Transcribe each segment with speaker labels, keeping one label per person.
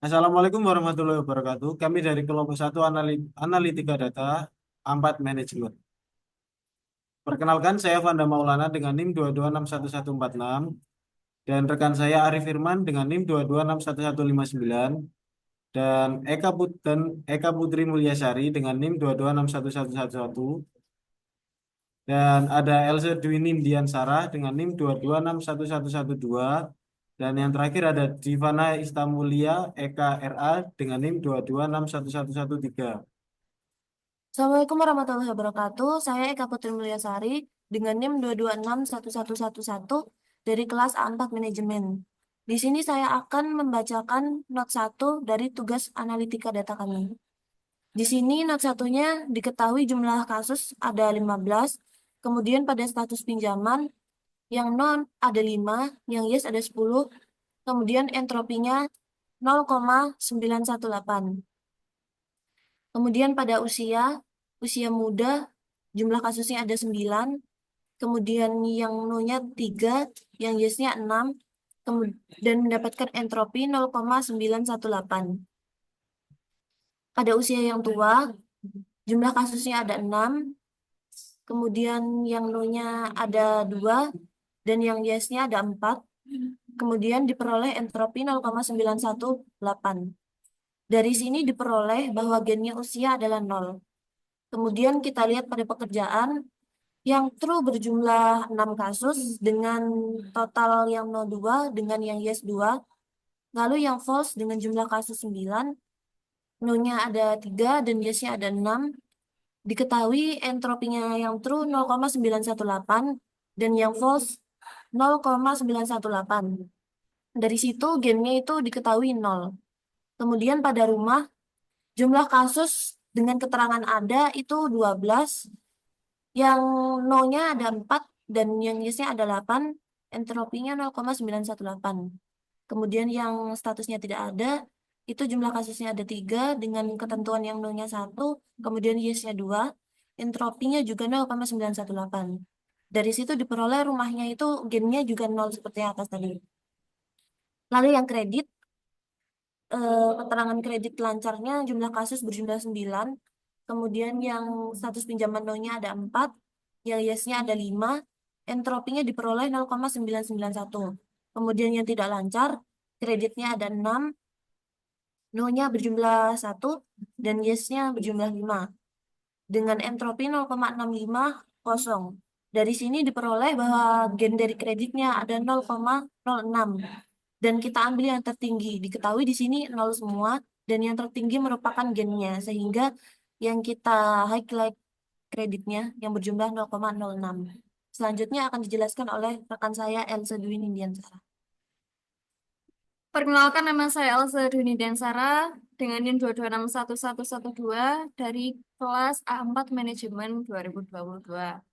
Speaker 1: Assalamualaikum warahmatullahi wabarakatuh. Kami dari kelompok satu Analitika Data Ampat Manajemen. Perkenalkan, saya Vanda Maulana dengan NIM 2261146 dan rekan saya Arif Firman dengan NIM 2261159 dan Eka Putri Mulyasari dengan NIM 2261111 dan ada Elsa Dwi Nindyan Sarah dengan NIM 2261112 dan yang terakhir ada Divana Istamulia Eka RA dengan NIM 2261113.
Speaker 2: Assalamualaikum warahmatullahi wabarakatuh. Saya Eka Putri Mulyasari dengan NIM 2261111 dari kelas A4 Manajemen. Di sini saya akan membacakan not 1 dari tugas analitika data kami. Di sini not satunya diketahui jumlah kasus ada 15, kemudian pada status pinjaman yang non ada 5, yang yes ada 10, kemudian entropinya 0,918. Kemudian pada usia muda, jumlah kasusnya ada 9, kemudian yang no-nya 3, yang yes-nya 6, dan mendapatkan entropi 0,918. Pada usia yang tua, jumlah kasusnya ada 6, kemudian yang no-nya ada 2, dan yang yes-nya ada 4, kemudian diperoleh entropi 0,918. Dari sini diperoleh bahwa gennya usia adalah 0. Kemudian kita lihat pada pekerjaan yang true berjumlah 6 kasus dengan total yang no 2 dengan yang yes 2. Lalu yang false dengan jumlah kasus 9, no-nya ada 3 dan yes-nya ada 6. Diketahui entropinya yang true 0,918 dan yang false 0,918. Dari situ gennya itu diketahui 0. Kemudian pada rumah, jumlah kasus dengan keterangan ada itu 12, yang no-nya ada 4 dan yang yes-nya ada 8, entropinya 0,918. Kemudian yang statusnya tidak ada, itu jumlah kasusnya ada 3 dengan ketentuan yang no-nya 1, kemudian yes-nya 2, entropinya juga 0,918. Dari situ diperoleh rumahnya itu gennya juga 0 seperti atas tadi. Lalu yang kredit, keterangan kredit lancarnya jumlah kasus berjumlah 9, kemudian yang status pinjaman no-nya ada 4, yang yes-nya ada 5, entropinya diperoleh 0,991. Kemudian yang tidak lancar, kreditnya ada 6, no-nya berjumlah 1, dan yes-nya berjumlah 5. Dengan entropi 0,65 kosong. Dari sini diperoleh bahwa gen dari kreditnya ada 0,06. Dan kita ambil yang tertinggi. Diketahui di sini 0 semua, dan yang tertinggi merupakan gennya. Sehingga yang kita highlight kreditnya yang berjumlah 0,06. Selanjutnya akan dijelaskan oleh rekan saya Elsa Dwi Nindiansara.
Speaker 3: Perkenalkan, nama saya Elsa Duni Densara dengan NIM 2261112 dari kelas A4 Manajemen 2022.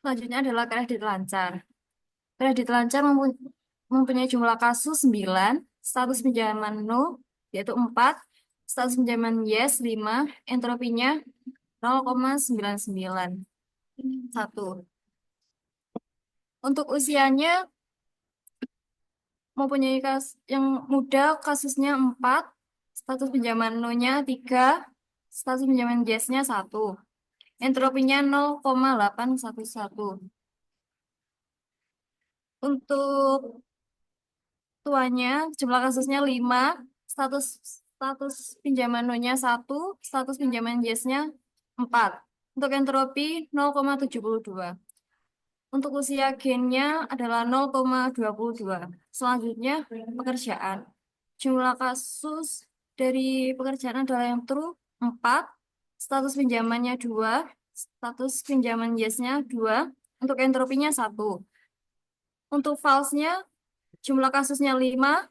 Speaker 3: Selanjutnya adalah kredit lancar. Kredit lancar mempunyai jumlah kasus 9, status pinjaman no yaitu 4, status pinjaman yes 5, entropinya 0,991. Untuk usianya mempunyai yang muda kasusnya 4, status pinjaman no-nya 3, status pinjaman yes-nya 1, entropinya 0,811. Untuk tuanya jumlah kasusnya 5, status status pinjaman no-nya 1, status pinjaman yes-nya 4. Untuk entropi 0,72. Untuk usia gennya adalah 0,22. Selanjutnya, pekerjaan. Jumlah kasus dari pekerjaan adalah yang true 4, status pinjamannya 2, status pinjaman yes-nya 2, untuk entropinya 1. Untuk false-nya, jumlah kasusnya 5,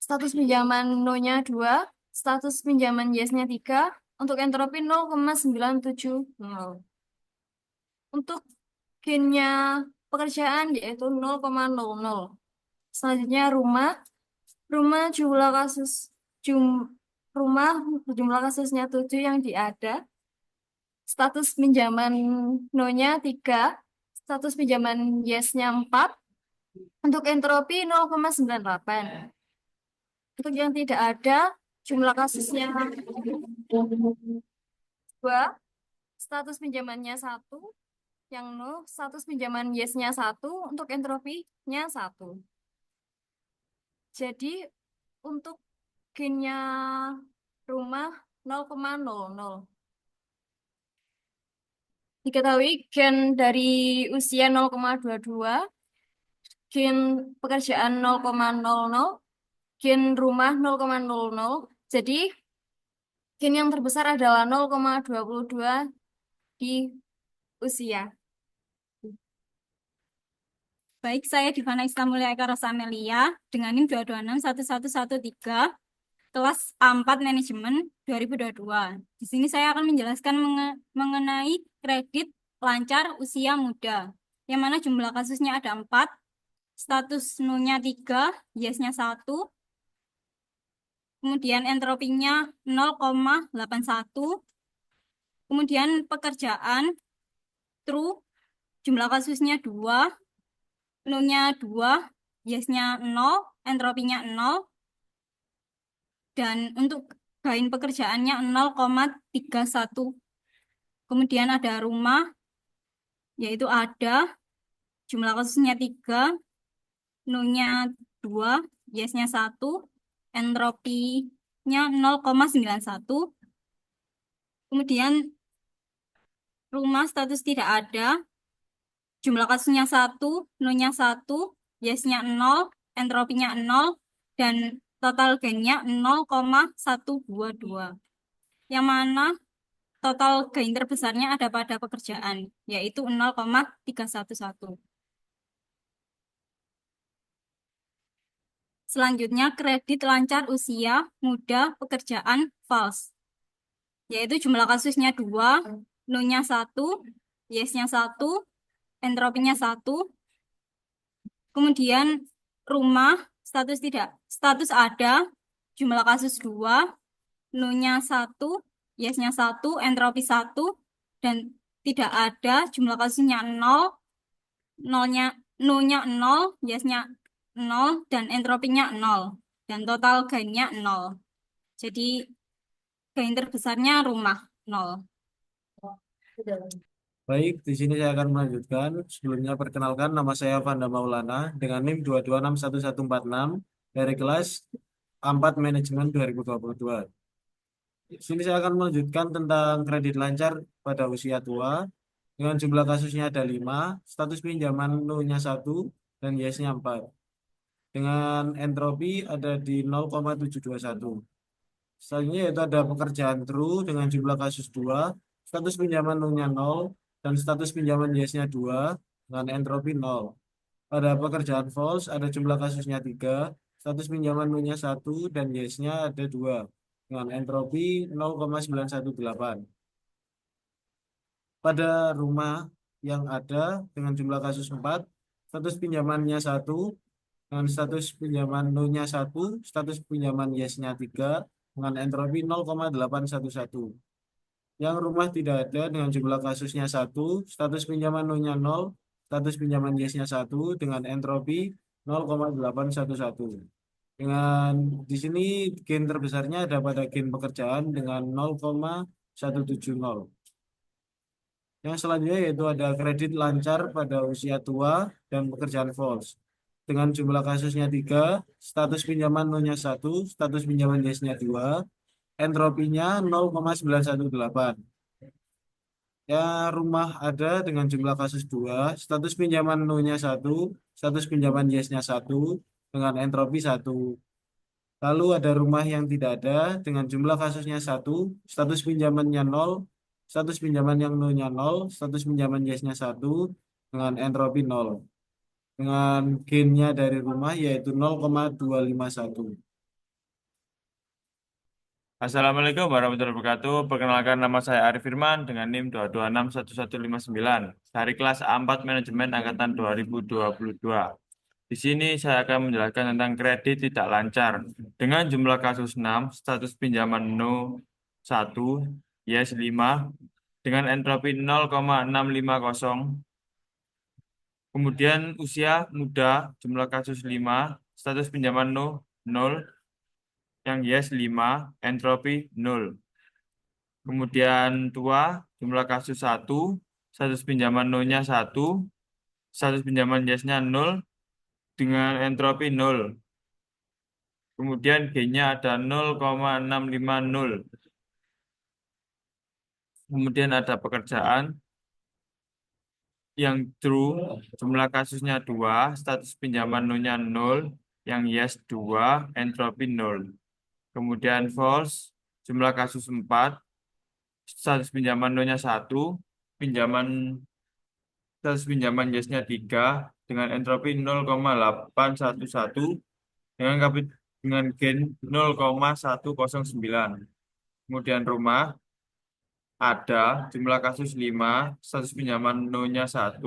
Speaker 3: status pinjaman no-nya 2, status pinjaman yes-nya 3, untuk entropi 0,970. Untuk gennya pekerjaan yaitu 0,00. Selanjutnya rumah. Rumah jumlah kasus jum, rumah jumlah kasusnya 7 yang diada. Status pinjaman no-nya 3, status pinjaman yes-nya 4. Untuk entropi 0,98. Untuk yang tidak ada, jumlah kasusnya 2, status pinjamannya 1, yang no, status pinjaman yes-nya 1, untuk entropinya 1. Jadi untuk gain-nya rumah 0,00. Diketahui gain dari usia 0,22, gain pekerjaan 0,00, gain rumah 0,00. Jadi gain yang terbesar adalah 0,22 di usia.
Speaker 4: Baik, saya Divana Islamulia Eka Rosa Amelia dengan NIM 2261113 kelas A4 Manajemen 2022. Di sini saya akan menjelaskan mengenai kredit lancar usia muda, yang mana jumlah kasusnya ada 4, status no-nya 3, yes-nya 1, kemudian entropinya 0,81, kemudian pekerjaan true, jumlah kasusnya 2, no-nya 2, yes-nya 0, entropinya 0, dan untuk gain pekerjaannya 0,31. Kemudian ada rumah, yaitu ada, jumlah kasusnya 3, no-nya 2, yes-nya 1, entropinya 0,91. Kemudian rumah status tidak ada, jumlah kasusnya 1, no-nya 1, yes-nya 0, entropinya 0, dan total gain-nya 0,122. Yang mana total gain terbesarnya ada pada pekerjaan, yaitu 0,311. Selanjutnya, kredit lancar usia muda pekerjaan false, yaitu jumlah kasusnya 2, no-nya 1, yes-nya 1, entropinya 1. Kemudian rumah status ada, jumlah kasus 2, no-nya 1, yes-nya 1, entropi 1, dan tidak ada, jumlah kasusnya 0, no-nya 0, yes-nya 0, dan entropinya 0, dan total gain-nya 0. Jadi gain terbesarnya rumah 0.
Speaker 1: Baik, di sini saya akan melanjutkan. Sebelumnya perkenalkan, nama saya Vanda Maulana dengan NIM 2261146 dari kelas A4 Manajemen 2022. Di sini saya akan melanjutkan tentang kredit lancar pada usia tua dengan jumlah kasusnya ada 5, status pinjaman no-nya 1 dan yes-nya 4. Dengan entropi ada di 0,721. Selanjutnya yaitu ada pekerjaan true dengan jumlah kasus 2, status pinjaman no-nya 0, dan status pinjaman yes-nya 2 dengan entropi 0. Pada pekerjaan false ada jumlah kasusnya 3, status pinjaman no-nya 1, dan yes-nya ada 2 dengan entropi 0,918. Pada rumah yang ada dengan jumlah kasus 4, status pinjamannya 1, dengan status pinjaman no-nya 1, status pinjaman yes-nya 3, dengan entropi 0,811. Yang rumah tidak ada dengan jumlah kasusnya 1, status pinjaman no-nya 0, status pinjaman yes-nya 1, dengan entropi 0,811. Dengan di sini gain terbesarnya ada pada gain pekerjaan dengan 0,170. Yang selanjutnya yaitu ada kredit lancar pada usia tua dan pekerjaan false. Dengan jumlah kasusnya 3, status pinjaman no-nya 1, status pinjaman yes-nya 2, entropinya 0,918. Ya, rumah ada dengan jumlah kasus 2, status pinjaman no-nya 1, status pinjaman yes-nya 1, dengan entropi 1. Lalu ada rumah yang tidak ada dengan jumlah kasusnya 1, status pinjamannya 0, status pinjaman yang no-nya 0, status pinjaman yes-nya 1, dengan entropi 0. Dengan gain-nya dari rumah yaitu 0,251.
Speaker 5: Assalamualaikum warahmatullahi wabarakatuh. Perkenalkan, nama saya Arif Firman dengan NIM 2261159 dari kelas A4 Manajemen Angkatan 2022. Di sini saya akan menjelaskan tentang kredit tidak lancar dengan jumlah kasus 6, status pinjaman no 1, yes 5, dengan entropi 0,650. Kemudian usia muda, jumlah kasus 5, status pinjaman no 0, yang yes 5, entropi 0. Kemudian tua, jumlah kasus 1, status pinjaman no-nya 1, status pinjaman yes-nya 0, dengan entropi 0. Kemudian G-nya ada 0,650. Kemudian ada pekerjaan yang true, jumlah kasusnya 2, status pinjaman no-nya 0, yang yes 2, entropi 0. Kemudian false, jumlah kasus 4, status pinjaman no-nya 1, pinjaman status pinjaman yes-nya 3, dengan entropi 0,811, dengan gain 0,109. Kemudian rumah ada jumlah kasus 5, status pinjaman no-nya 1,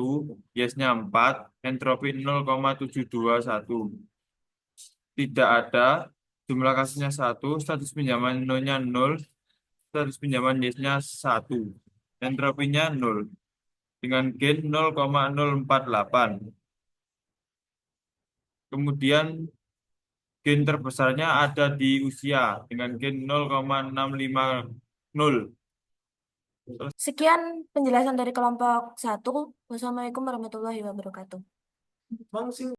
Speaker 5: yes-nya 4, entropi 0,721. Tidak ada jumlah kasusnya 1, status pinjaman no-nya 0, status pinjaman yes-nya 1, entropinya 0, dengan gain 0,048. Kemudian gain terbesarnya ada di usia dengan gain 0,650.
Speaker 2: Sekian penjelasan dari kelompok 1. Wassalamualaikum warahmatullahi wabarakatuh.
Speaker 1: Bang,